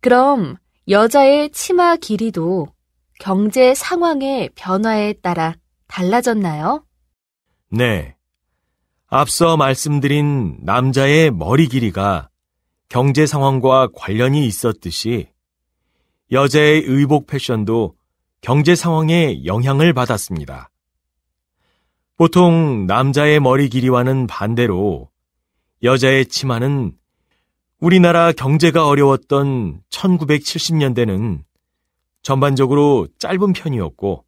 그럼 여자의 치마 길이도 경제 상황의 변화에 따라 달라졌나요? 네. 앞서 말씀드린 남자의 머리 길이가 경제 상황과 관련이 있었듯이 여자의 의복 패션도 경제 상황에 영향을 받았습니다. 보통 남자의 머리 길이와는 반대로 여자의 치마는 우리나라 경제가 어려웠던 1970년대는 전반적으로 짧은 편이었고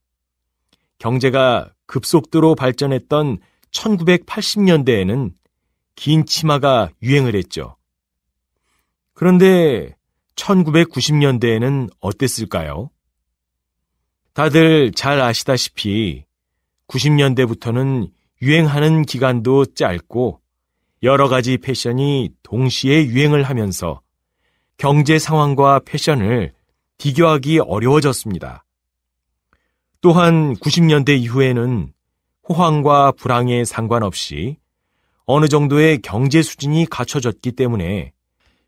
경제가 급속도로 발전했던 1980년대에는 긴 치마가 유행을 했죠. 그런데 1990년대에는 어땠을까요? 다들 잘 아시다시피 90년대부터는 유행하는 기간도 짧고 여러 가지 패션이 동시에 유행을 하면서 경제 상황과 패션을 비교하기 어려워졌습니다. 또한 90년대 이후에는 호황과 불황에 상관없이 어느 정도의 경제 수준이 갖춰졌기 때문에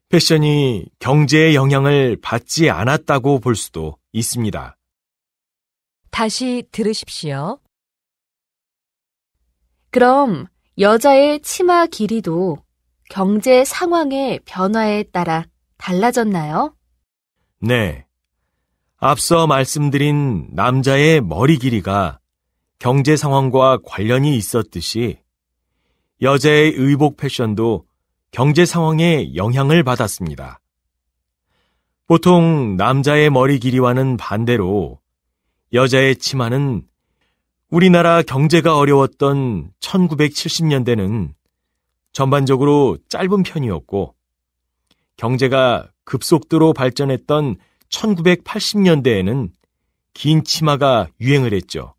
패션이 경제의 영향을 받지 않았다고 볼 수도 있습니다. 다시 들으십시오. 그럼 여자의 치마 길이도 경제 상황의 변화에 따라 달라졌나요? 네. 앞서 말씀드린 남자의 머리 길이가 경제 상황과 관련이 있었듯이 여자의 의복 패션도 경제 상황에 영향을 받았습니다. 보통 남자의 머리 길이와는 반대로 여자의 치마는 우리나라 경제가 어려웠던 1970년대는 전반적으로 짧은 편이었고 경제가 급속도로 발전했던 1980년대에는 긴 치마가 유행을 했죠.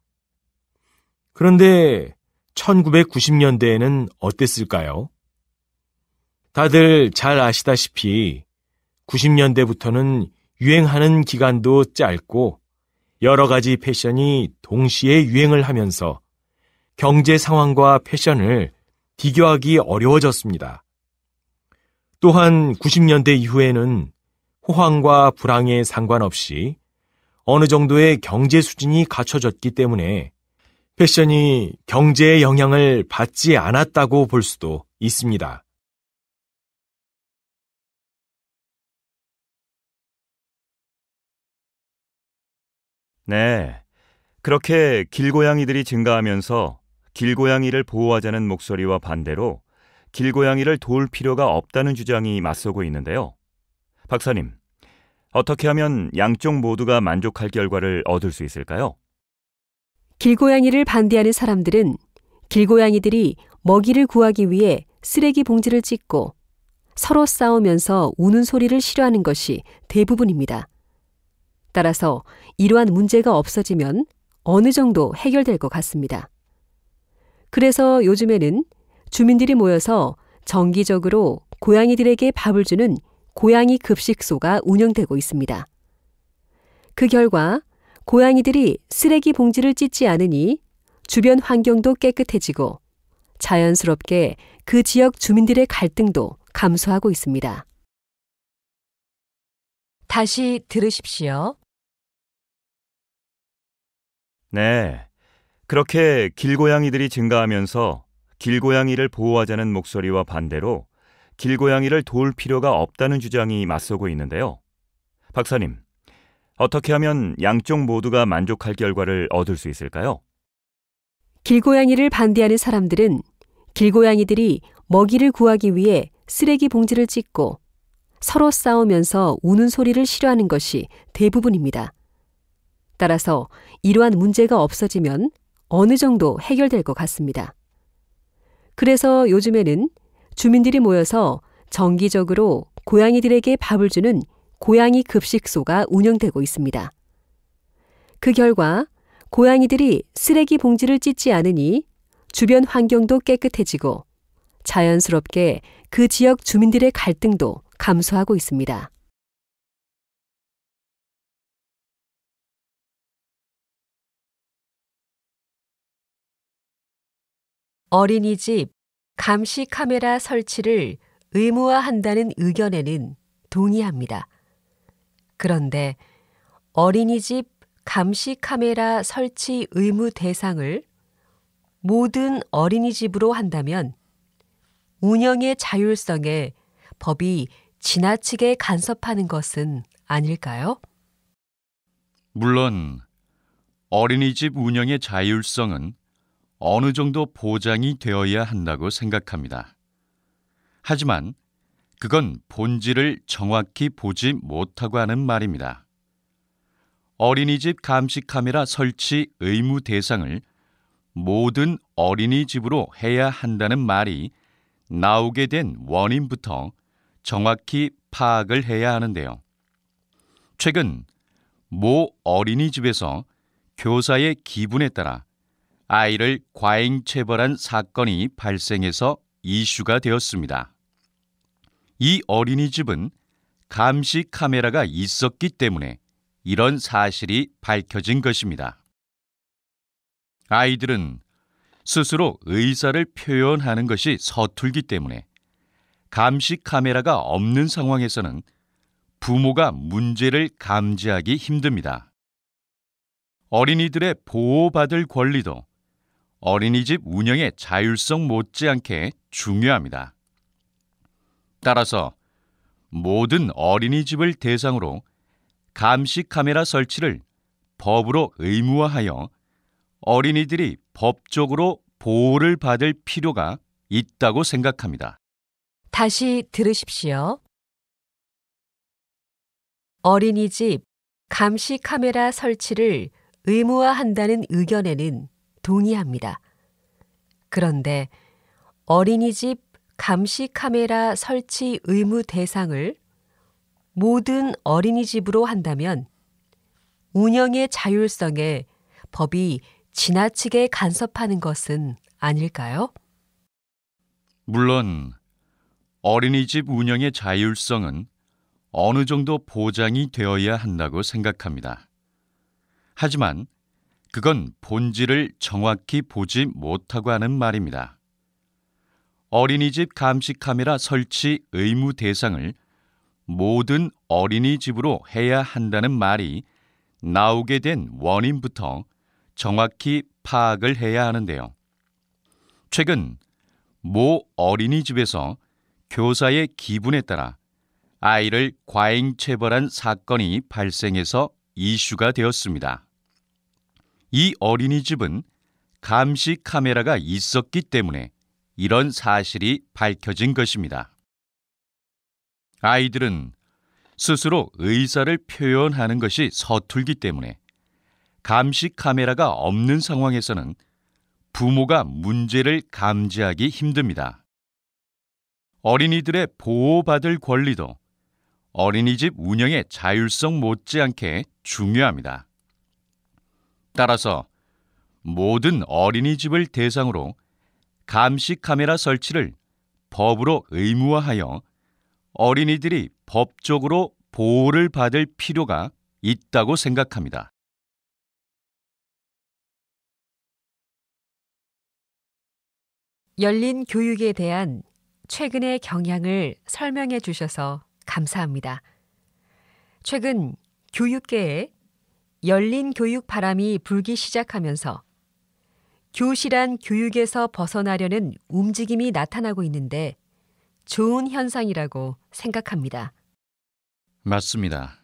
그런데 1990년대에는 어땠을까요? 다들 잘 아시다시피 90년대부터는 유행하는 기간도 짧고 여러 가지 패션이 동시에 유행을 하면서 경제 상황과 패션을 비교하기 어려워졌습니다. 또한 90년대 이후에는 호황과 불황에 상관없이 어느 정도의 경제 수준이 갖춰졌기 때문에 패션이 경제의 영향을 받지 않았다고 볼 수도 있습니다. 네, 그렇게 길고양이들이 증가하면서 길고양이를 보호하자는 목소리와 반대로 길고양이를 도울 필요가 없다는 주장이 맞서고 있는데요. 박사님, 어떻게 하면 양쪽 모두가 만족할 결과를 얻을 수 있을까요? 길고양이를 반대하는 사람들은 길고양이들이 먹이를 구하기 위해 쓰레기 봉지를 찢고 서로 싸우면서 우는 소리를 싫어하는 것이 대부분입니다. 따라서 이러한 문제가 없어지면 어느 정도 해결될 것 같습니다. 그래서 요즘에는 주민들이 모여서 정기적으로 고양이들에게 밥을 주는 고양이 급식소가 운영되고 있습니다. 그 결과 고양이들이 쓰레기 봉지를 찢지 않으니 주변 환경도 깨끗해지고 자연스럽게 그 지역 주민들의 갈등도 감소하고 있습니다. 다시 들으십시오. 네, 그렇게 길고양이들이 증가하면서 길고양이를 보호하자는 목소리와 반대로 길고양이를 도울 필요가 없다는 주장이 맞서고 있는데요. 박사님, 어떻게 하면 양쪽 모두가 만족할 결과를 얻을 수 있을까요? 길고양이를 반대하는 사람들은 길고양이들이 먹이를 구하기 위해 쓰레기 봉지를 찢고 서로 싸우면서 우는 소리를 싫어하는 것이 대부분입니다. 따라서 이러한 문제가 없어지면 어느 정도 해결될 것 같습니다. 그래서 요즘에는 주민들이 모여서 정기적으로 고양이들에게 밥을 주는 고양이 급식소가 운영되고 있습니다. 그 결과 고양이들이 쓰레기 봉지를 찢지 않으니 주변 환경도 깨끗해지고 자연스럽게 그 지역 주민들의 갈등도 감소하고 있습니다. 어린이집 감시 카메라 설치를 의무화한다는 의견에는 동의합니다. 그런데 어린이집 감시 카메라 설치 의무 대상을 모든 어린이집으로 한다면 운영의 자율성에 법이 지나치게 간섭하는 것은 아닐까요? 물론 어린이집 운영의 자율성은 어느 정도 보장이 되어야 한다고 생각합니다. 하지만 그건 본질을 정확히 보지 못하고 하는 말입니다. 어린이집 감시 카메라 설치 의무 대상을 모든 어린이집으로 해야 한다는 말이 나오게 된 원인부터 정확히 파악을 해야 하는데요. 최근 모 어린이집에서 교사의 기분에 따라 아이를 과잉 체벌한 사건이 발생해서 이슈가 되었습니다. 이 어린이집은 감시 카메라가 있었기 때문에 이런 사실이 밝혀진 것입니다. 아이들은 스스로 의사를 표현하는 것이 서툴기 때문에 감시 카메라가 없는 상황에서는 부모가 문제를 감지하기 힘듭니다. 어린이들의 보호받을 권리도 어린이집 운영의 자율성 못지않게 중요합니다. 따라서 모든 어린이집을 대상으로 감시 카메라 설치를 법으로 의무화하여 어린이들이 법적으로 보호를 받을 필요가 있다고 생각합니다. 다시 들으십시오. 어린이집 감시 카메라 설치를 의무화한다는 의견에는 동의합니다. 그런데 어린이집 감시 카메라 설치 의무 대상을 모든 어린이집으로 한다면 운영의 자율성에 법이 지나치게 간섭하는 것은 아닐까요? 물론 어린이집 운영의 자율성은 어느 정도 보장이 되어야 한다고 생각합니다. 하지만 그건 본질을 정확히 보지 못하고 하는 말입니다. 어린이집 감시 카메라 설치 의무 대상을 모든 어린이집으로 해야 한다는 말이 나오게 된 원인부터 정확히 파악을 해야 하는데요. 최근 모 어린이집에서 교사의 기분에 따라 아이를 과잉 체벌한 사건이 발생해서 이슈가 되었습니다. 이 어린이집은 감시 카메라가 있었기 때문에 이런 사실이 밝혀진 것입니다. 아이들은 스스로 의사를 표현하는 것이 서툴기 때문에 감시 카메라가 없는 상황에서는 부모가 문제를 감지하기 힘듭니다. 어린이들의 보호받을 권리도 어린이집 운영의 자율성 못지않게 중요합니다. 따라서 모든 어린이집을 대상으로 감시 카메라 설치를 법으로 의무화하여 어린이들이 법적으로 보호를 받을 필요가 있다고 생각합니다. 열린 교육에 대한 최근의 경향을 설명해 주셔서 감사합니다. 최근 교육계에 열린 교육 바람이 불기 시작하면서 교실한 교육에서 벗어나려는 움직임이 나타나고 있는데 좋은 현상이라고 생각합니다. 맞습니다.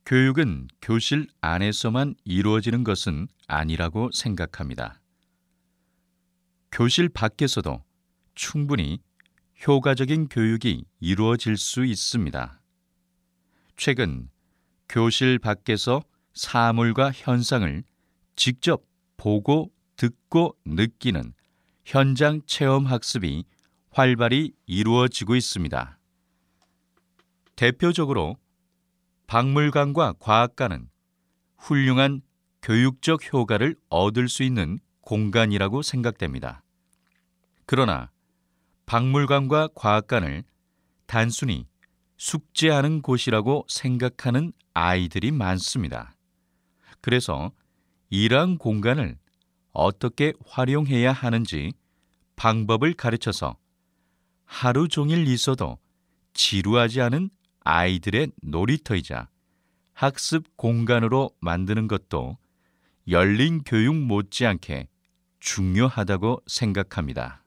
교육은 교실 안에서만 이루어지는 것은 아니라고 생각합니다. 교실 밖에서도 충분히 효과적인 교육이 이루어질 수 있습니다. 최근 교실 밖에서 사물과 현상을 직접 보고 듣고 느끼는 현장 체험 학습이 활발히 이루어지고 있습니다. 대표적으로 박물관과 과학관은 훌륭한 교육적 효과를 얻을 수 있는 공간이라고 생각됩니다. 그러나 박물관과 과학관을 단순히 숙제하는 곳이라고 생각하는 아이들이 많습니다. 그래서 이러한 공간을 어떻게 활용해야 하는지 방법을 가르쳐서 하루 종일 있어도 지루하지 않은 아이들의 놀이터이자 학습 공간으로 만드는 것도 열린 교육 못지않게 중요하다고 생각합니다.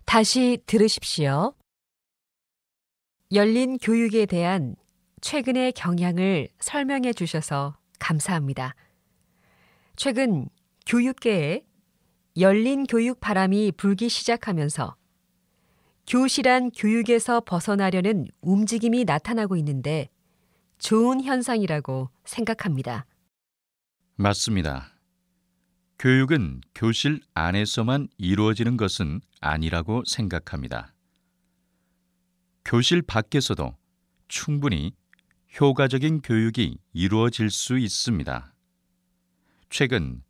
다시 들으십시오. 열린 교육에 대한 최근의 경향을 설명해 주셔서 감사합니다. 최근 교육계에 열린 교육 바람이 불기 시작하면서 교실한 교육에서 벗어나려는 움직임이 나타나고 있는데 좋은 현상이라고 생각합니다. 맞습니다. 교육은 교실 안에서만 이루어지는 것은 아니라고 생각합니다. 교실 밖에서도 충분히 효과적인 교육이 이루어질 수 있습니다. 최근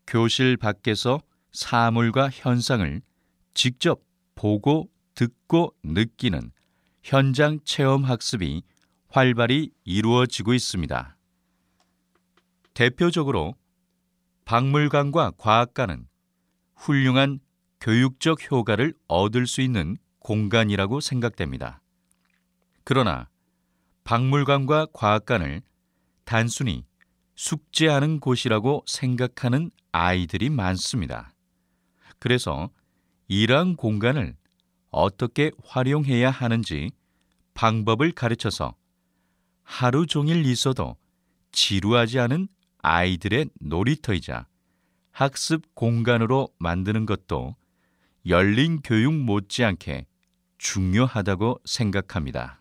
교실 밖에서 사물과 현상을 직접 보고 듣고 느끼는 현장 체험 학습이 활발히 이루어지고 있습니다. 대표적으로 박물관과 과학관은 훌륭한 교육적 효과를 얻을 수 있는 공간이라고 생각됩니다. 그러나 박물관과 과학관을 단순히 숙제하는 곳이라고 생각하는 아이들이 많습니다. 그래서 이러한 공간을 어떻게 활용해야 하는지 방법을 가르쳐서 하루 종일 있어도 지루하지 않은 아이들의 놀이터이자 학습 공간으로 만드는 것도 열린 교육 못지않게 중요하다고 생각합니다.